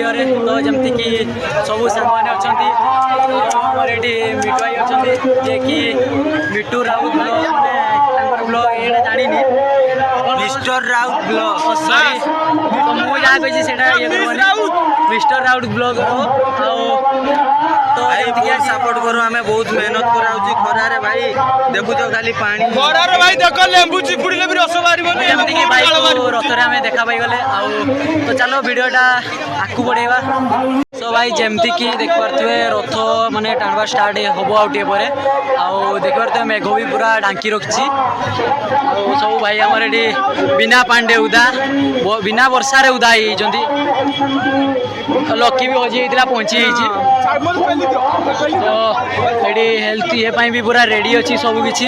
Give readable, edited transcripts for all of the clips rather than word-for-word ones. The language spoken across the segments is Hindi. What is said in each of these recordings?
भिडियो तो जमती कि सब सांग मैंने अच्छा ये मिटू भाई अच्छा ये कि मिटू राउत ब्लॉग ये जानी मिस्टर राउत ब्लॉग सॉरी तो मुझे जहाँ कही से मिस्टर राउत ब्लॉग तो सपोर्ट करो हमें बहुत मेहनत कराऊँ खरा रे भाई देखु तो खाली पानी खरा रे भाई देख लेंबू चिपुड़िले भी रस बाहर रथरे आम देखा पाई गले तो चलो वीडियोटा आगू बढ़ेगा सो भाई जमती कि देखिपे रथ माने टाणवा स्टार्ट हम आउटे देखिपे मेघ भी पूरा ढांकी रखी सब भाई आमर ये बिना पांडे उदा बिना वर्षारे उदा लकी भी हजी होता पहुँची तो ये हेल्थ ये भी पूरा रेडी अच्छी सब किसी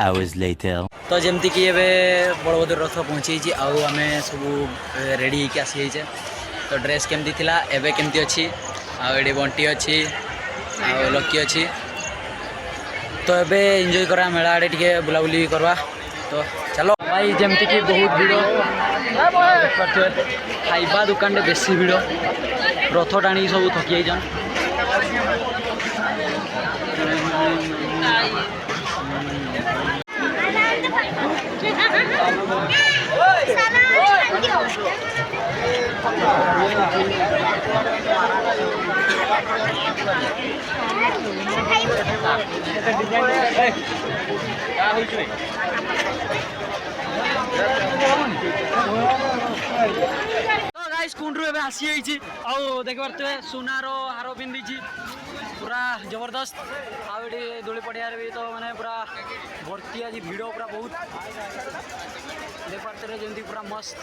hours later तो जमती कि एवं बड़भद्र रथ पहुँची आम सब रेडी होकर आसी तो ड्रेस केमती थिला एवं केमती अच्छी आड़ी बंटी अच्छी लकी अच्छी तो एबे एंजॉय करा मेला आड़े टे बुलाबुली करवा तो चलो भाई जमती कि बहुत भिड़ खाइबा दुकान रे बेसी भिड़ रथ टाणी सब थकी जान कुंड्रू एवं आसी देखिए सुनार हार पिंधि पूरा जबरदस्त आड़ी दोली पड़िया भी तो मैंने पूरा भर्ती आज भिड़ पूरा बहुत देख पारे जमी पूरा मस्त